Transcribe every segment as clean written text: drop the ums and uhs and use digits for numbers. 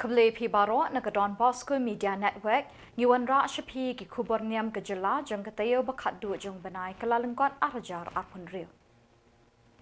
Khubor Pibaro na Don Bosco Media Network, Yuan Ra Shapi ki Khubor Niam ke Jela jang katayo bakat du jang banai Kyllalyngkot arajar apun rio.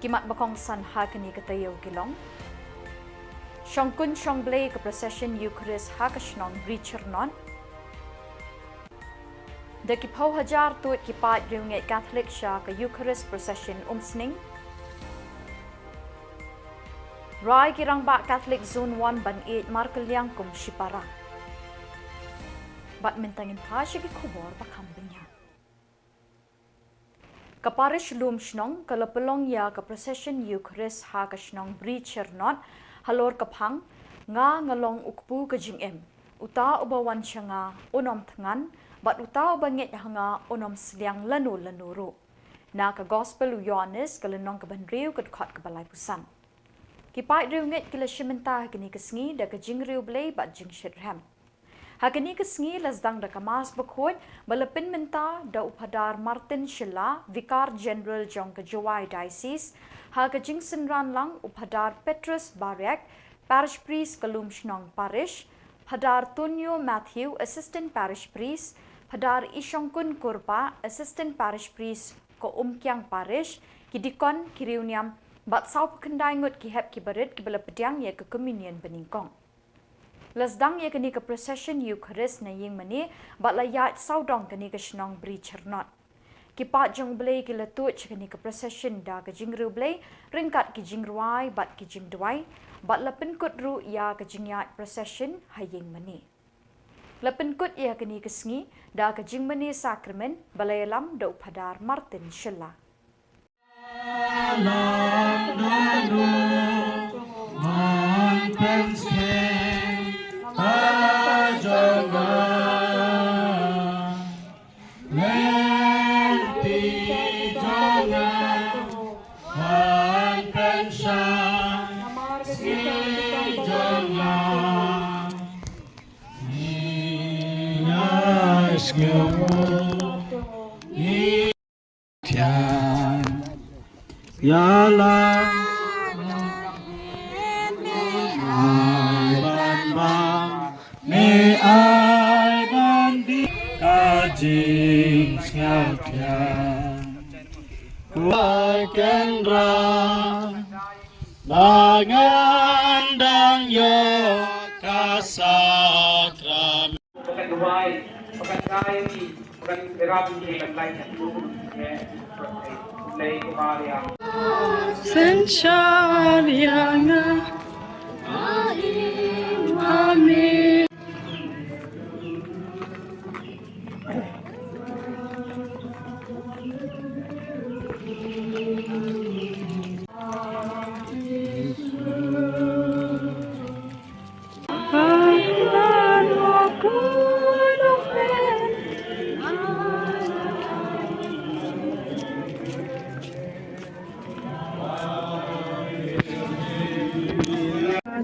Kimat bakong san hakani katayo gilong. Shongkun Shongblay ke procession Eucharist hakashnong breacher non. Da ki pau hajar tuit ki pat riunget Catholic sha ke Eucharist procession umsning. Rai kirang bak Catholic Zone 1 ban 8 Kyllalyngkot Shipara. Bat mentangin pa siya ki Khubor bakambingya. Kaparish lum shnong kalapelong ya ka procession Eucharist ha ka shnong breacher not halor kapang nga ngalong ukpu ka jingem. Uta ubawan siya nga unom tngan bat uta ubanget nga unom sliang lanu na ka gospel u Yohanes kalenong kabanriw kadkot kabalay pusan. Kipai riunget kila shimenta hakini kesngi da kajing riu blay bat jing shirham. Hakini kesngi lasdang da kamas bakhoi balapin menta da upadar Martin Shilla, Vicar General jong kajawai diocese, ha kajing sinran lang upadar Petrus Barek, Parish Priest kalum shnong parish, padar Tonyo Matthew, Assistant Parish Priest, padar Ishongkun Kurpa, Assistant Parish Priest ko Umkyang Parish, kidikon Khubor Niam bat sau Kyllalyngkot ki hep ki barit ki bala pediang ye ke communion beningkong. Lasdang ye kini ke procession Eucharist na ying mani bat layat sau dong kini ke shnong breacher not. Ki pat jong blay ki latut kini ke procession da ke jingru blay ringkat ki jingruai bat ki jingduai bat lapin kut ru ya ke jingyat procession haying mani. Lapin kut ya kini ke sngi da ke jingmani sakramen balayalam da upadar Martin Shilla. Ya la ai ban bang me ai ban di ka jing xiao tian ai ken ra bangan dang yo ka sakram bukan duai bukan kaya ni bukan beram ni kan lain ya lay kumaria Sensyarianga Amin.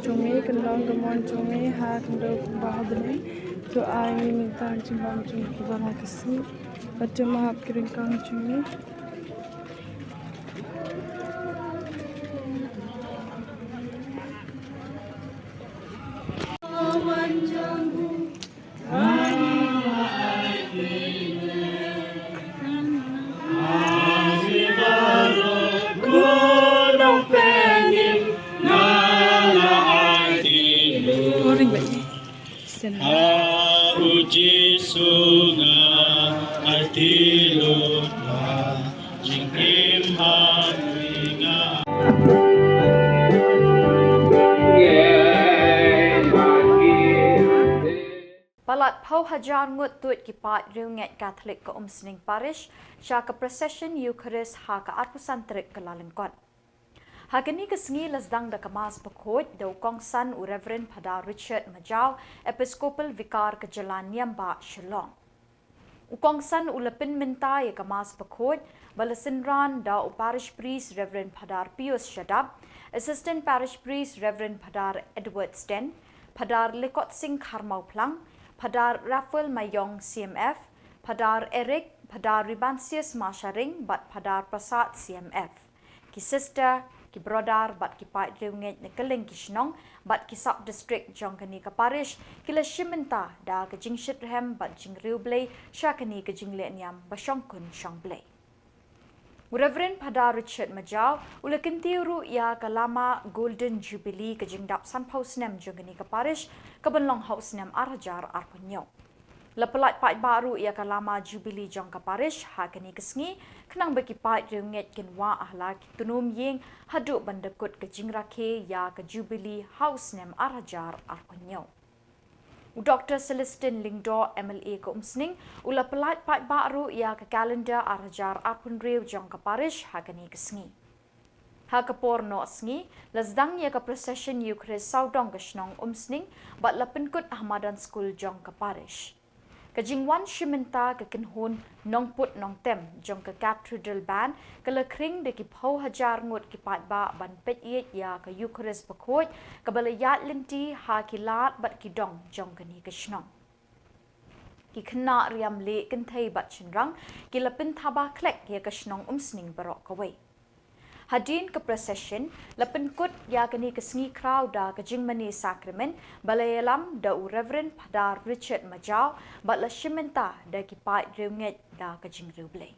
Cumi kendang kemon cumi ha kendang bahadne to ai minta cimbang cumi kebana kesi baca mahap keringkang cumi Uji sunga artilun wa jingim haminga Palat pau hajar ngut tuit ki pat riunget Catholic ke umsning parish sya ke procession Eucharist ha ke arpusan trik Kyllalyngkot. Hakini kesngi lasdang da kamas bakhoj da ukong san u Reverend Padar Richard Majau Episcopal Vicar ke Jalan Niamba Shillong. Ukong san u lepin minta ye kamas bakhoj balasinran da u Parish Priest Reverend Padar Pius Shadab, Assistant Parish Priest Reverend Padar Edward Sten, Padar Lekot Singh Kharmau Plang, Padar Raphael Mayong CMF, Padar Eric, Padar Ribansius Masharing bat Padar Prasad CMF. Ki sister ki brodar bat ki pai reunget ne keleng ki shnong bat ki sub district jongkani ka parish kila shimenta da ka jingshit hem bat jing riublei shakani ka jingle niam bashongkun shongblei Reverend Pada Richard Majau ula kintiuru ia kalama Golden Jubilee ka jingdap sanpaus nem jongani ka parish ka benlong haus nem arhajar arpunyo Lepelat pai baru ia kalama Jubilee jong ka parish hakani kesngi kenang bagi pai reunget kenwa ahla tunum ying haduk bandekut ke jingrake ya ke Jubilee House nem arhajar arpunyo. Dr. Celestine Lingdo MLA ke umsning ula pelat pai baru ia ke kalender arhajar arpunriu jong ka parish hakani kesngi. Khubor Niam lazdang ia ke procession yukres saudong ke shnong umsning bat lapenkut Ahmadan School jong ka parish. Kajingwan Shimenta ke kenhun nong put nong tem jong ke cathedral ban ke lekring de ki pau hajar ngut ki pat ba ban pet yet ya ke Eucharist bakoi ke balayat linti ha ki lat bat ki dong jong ke ni ke shnong. Ki kena riam le kentai bat chinrang ki lepin thaba klek ya ke shnong umsning barok kawai. Hadin ke procession lapen kut ya kini kesngi crowd da ke jingmani sakramen balayalam da Reverend Pada Richard Majau bat la shimenta da ki pai reunget da ke jing riublei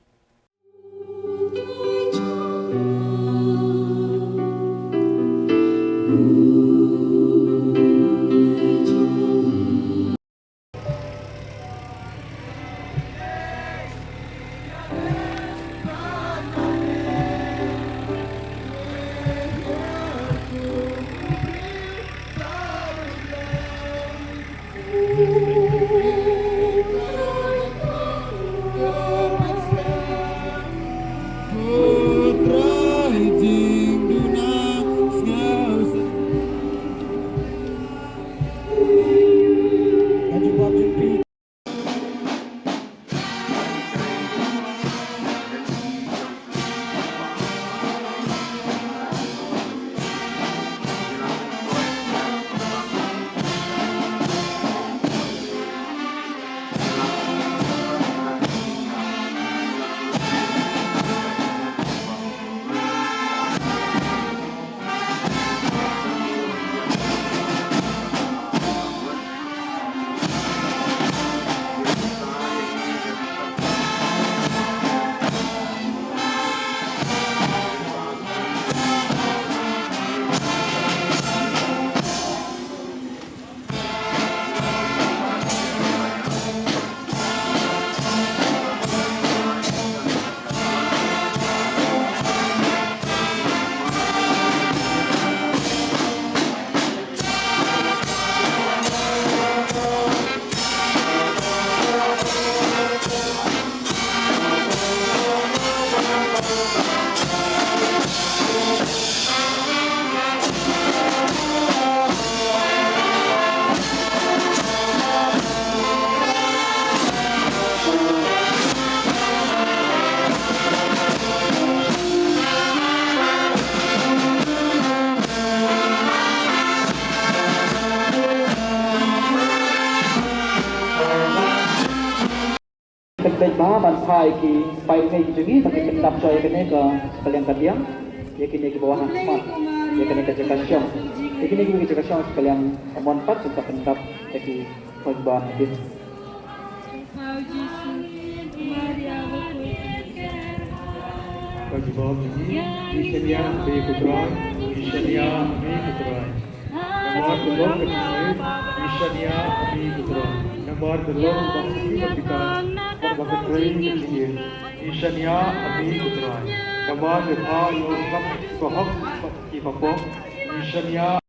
Kedai bah bantai ki baik ni juga tapi kendap coy kene ke sekalian kadiang ya kini ke bawah khidmat ya kini ke jaga syong ya kini ke jaga syong sekalian amon pat serta kendap jadi khutbah hadis Bagi bawa ini, Isya be kutrai, Isya be kutrai. Namar belum kenal, Isya be kutrai. Namar belum bahasa kita, bahasa train kecil. Isya be kutrai. Namar lepas lorong sohok kipapok, Isya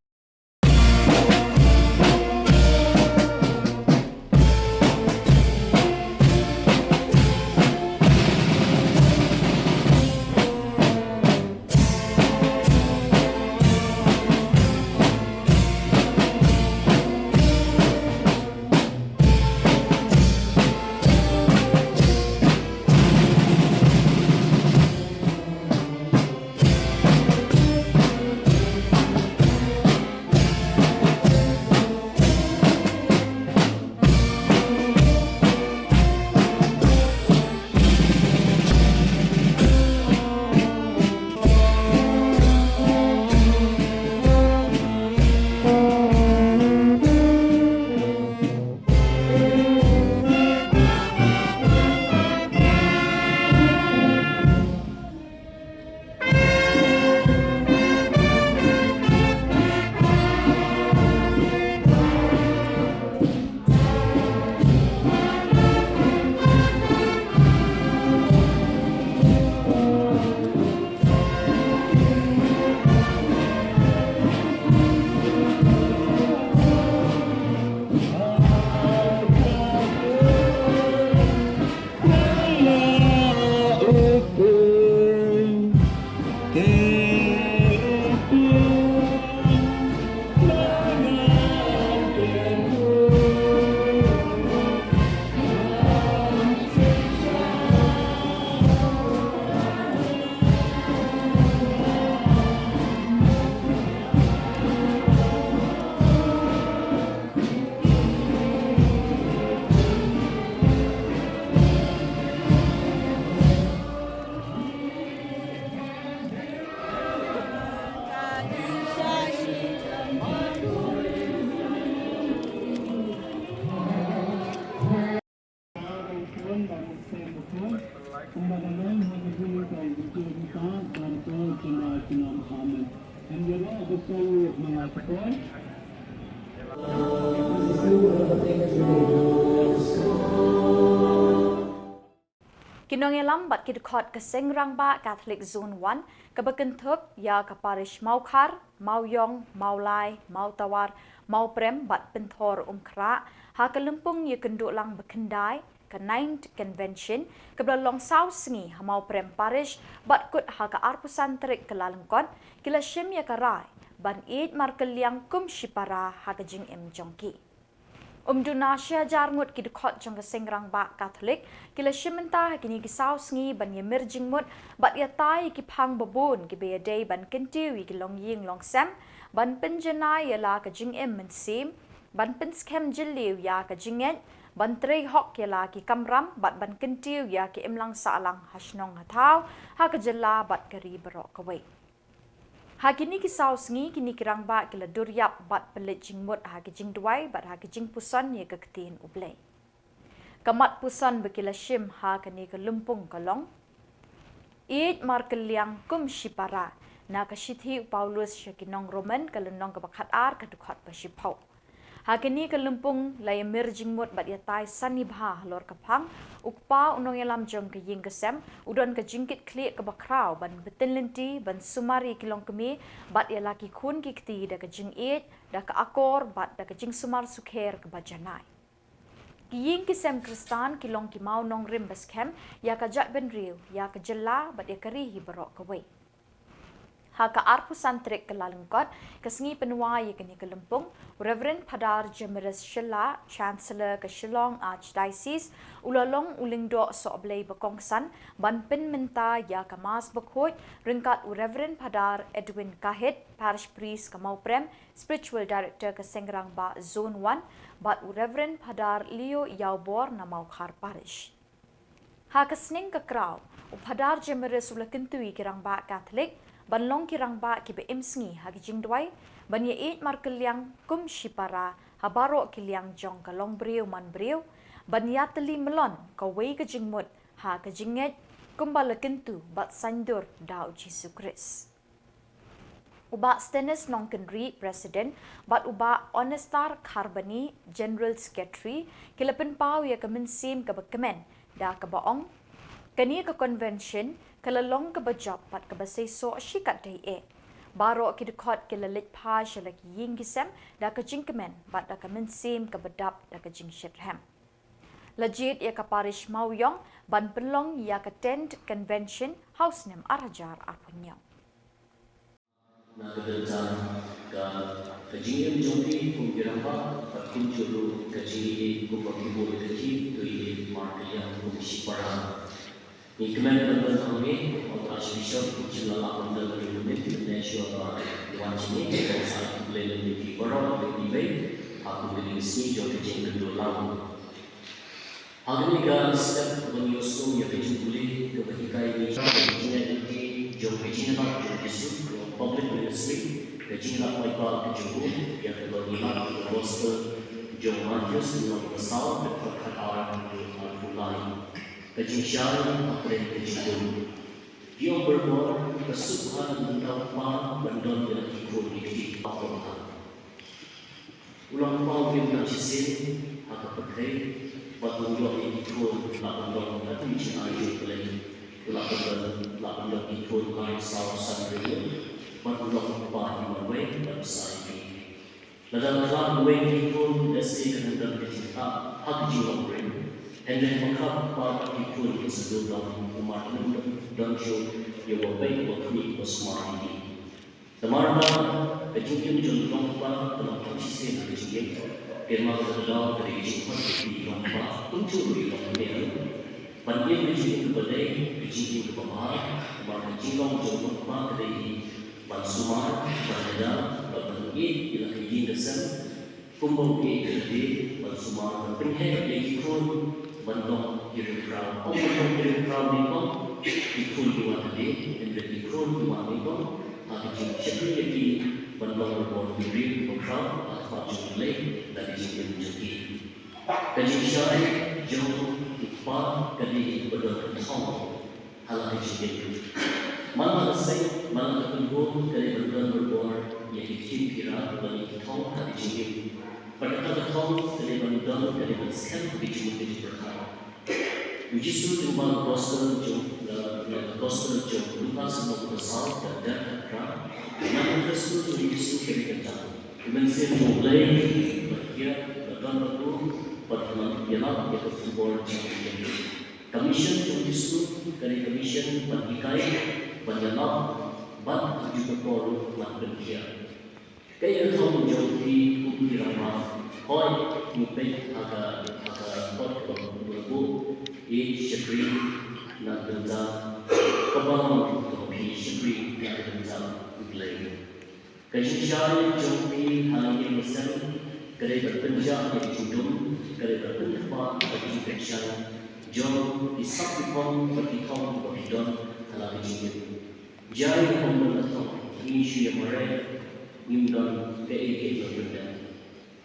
Kinongelam bat kidukot ke Sengrangba Catholic Zone 1 ke Beken Thup ya ke parish Maukar, Mauyong, Maulai, Mautawar, Mauprem bat Penthor Kra ha ke Lempung ya kenduk lang Bekendai ke 9th Convention ke Belalong South Sengi ha Mauprem parish bat kut ha ke Arpusan Terik Kyllalyngkot kila Shim ya ke Rai ban Eid Markeliang Kum Shipara ha ke Jing Em Jongki. Dumnasya jarngut ki dukot jong ke Sengrangba Catholic kila shimenta kini ki saus ngi ban ye merjing mut bat ya tai ki phang babun ki be day ban kentiu ki long ying long sam ban penjana ya la ka jing em men sim ban pen scam jiliu ya ka jinget ban trei hok ya la ki kamram bat ban kentiu ya ki em lang sa lang hasnong hatau ha ka jela bat kari berok kawai. Hagini ki saus ngi kini kirangba kila duryap bat pelit jing mut hagi jing duai bat hagi jing pusan ye keketin ublay. Kamat pusan bekila shim ha kani ke lumpung kalong. Eid Markeliang Kum Shipara na ka shithi Paulus syakinong Roman kalenong ke bakat ar kadukot pasipau. Hagini ke lumpung lay merjing mut bat yatai sanibha lor kapang ukpa unong yalam jong ke ying kesem udon ke jingkit klik ke bakrau ban betin lenti ban sumari kilong kemi bat ya laki kun ki kti da ke jing it da ke akor bat da ke jing sumar sukher ke bajanai. Ki ying kesem kristan kilong ki mau nong rim baskem ya ka jat ben riu ya ke jela bat ya kari hi berok ke wei. Haka Arpusan Terik Kyllalyngkot kesengi penua ye kini ke Lempung Reverend Padar Jemiris Shilla Chancellor ke Shillong Archdiocese ulalong ulingdo soblei bekongsan ban pen menta ya ke mas bekhot ringkat Reverend Padar Edwin Kahit Parish Priest ke Mauprem Spiritual Director ke Sengrangba Zone 1 bat Reverend Padar Leo Yaubor na Maukar Parish. Haka sning ke krau Padar Jemiris ulakentui kirangba Catholic ban long kirang ba ki be imsngi hagi jingdwai ban ye Eid Markeliang Kum Shipara habaro kiliang jong ka long briu man briu ban ya teli melon ka wei ka jingmut ha ka jinget kumbala kentu bat sandur dau Jesu Kris. Uba Stenis Nongkenri President bat uba Onestar Kharbani General Secretary kilapen pau ya ka mensim ka bekemen da ka baong kani ka convention kalalong ka bajap pat ka basayso shikat day e. Baro ki dukot kilalit pa siya lagi ying gisem da ka jingkemen bat da ka mensim ka badap da ka jing shirhem. Legit ya ka parish Mauyong ban pelong ya ka 10th convention house nem arajar apunyang. Nagdaltan ka kajingem jongki kung giramba at kung chulu kajingi kung pagkibuli kaji tuili Markeliang kung Shipara. Ni kemen dan kami untuk Archbishop Jilla Lapandal Republik Indonesia Dewan Sini kalau saya boleh lebih berapa lebih aku beri sini jauh kecil kedua lawan. Hal ini kan setiap penyusun yang dijempuli ketika ini kejinya ini jauh kecil nak jauh kecil public ministry kejinya nak mereka kejumpa yang kedua gospel jauh Matius yang besar dekat orang Al-Fulani. Kejinsyaran apren kejidun. Dia berbuat kesukaan tentang pa bandon yang ikut dikti apa. Ulang pau yang najisin atau pakai batu yang ikut lapandon atau isi ayu pelai. Lapandon ikut kain saw sandri. Batu yang pa yang berway dan saiki. Dalam dalam way ikut desi kemudian kecinta hak jiwa beri. And then makap para ikut sebelum dalam umat dan show yang baik waktu bersama ini. Teman-teman, kejadian contoh apa dalam konsisten kejadian firman terdapat dari Yesus di gambar muncul di dalam Banyak kejadian kepada kejadian kebawah, maka kejadian contoh apa dari Bansumar, Bandada, Bangi, ialah kejadian dasar kumpul kejadian Bansumar dan penghek yang ikut bandong kirim crowd. Oh, bandong kirim crowd ni ko ikut dua tadi, dan ikut dua ni ko. Aku cakap lagi bandong berbon kirim crowd atau jumlah dari jiran jadi. Kaji syari jauh upah kali berdor tahu hal ini jadi. Malah saya malah ketemu kali berbon yakin kira bani thong hadi jingim pada kata thong teleban dal teleban scam di jumlah di berkah which is to the gospel job lupa semua besar dan terang yang Kristus itu Yesus kebenaran dimensi mulai berkira dan betul pada ialah yaitu Khubor Niam commission to Yesus dari commission berikai penjalan ban juga korup nak berkira kaya thong joki ukirama hoi mupet aga kot berbu e shakri na danja kabang topi shakri na danja uglai kaji shai joki hangi mesan kare berpenja e judum kare berpenpa bagi pekshan jom isak pom bagi thong bagi don halagi jingit jai pom berthong ini syi mare nimdon ke berbeda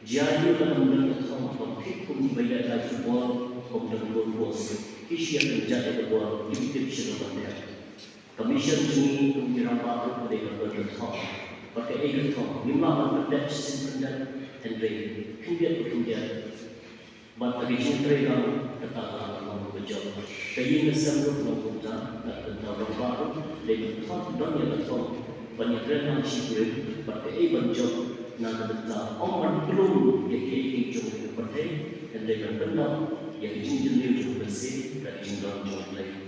jai dalam berthong pom pun beda lagi Khubor pom dan bos isi yang menjadi sebuah YouTube channel commission ini mengira baru pada berthong pakai berthong lima benda sesuatu dan baik kemudian bagi cinta yang kata Allah berjawab kaya nasabut mengkuta dan tentang baru lebih thong dan yang berthong banyak renang sipir pakai berjawab nak tentang orang belum yang hijau berpakai dan dengan benar yang jinjil juga bersih dan jinjil juga lain.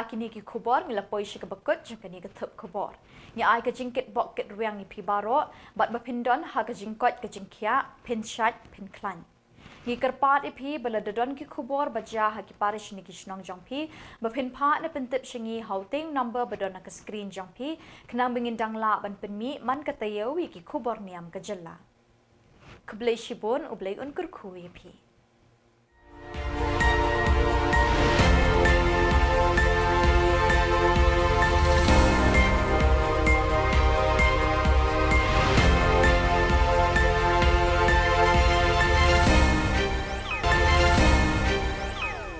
Kini ki Khubor milapoi shi kebekut jengkani ke Thup Khubor. Ni ai ke jingkit bok ket ruang ni pi baro bat bapindon ha ke jingkot ke jingkia pinchat pinklan. Ni kerpat ipi beladadon ki Khubor baja ha ki parish ni kisnong jongpi bapinpa na pentip shingi houting number badon ke screen jongpi kenang bingindang la ban penmi man katayo ki Khubor Niam ke jella. Keblai shibun ublai un kurkui ipi.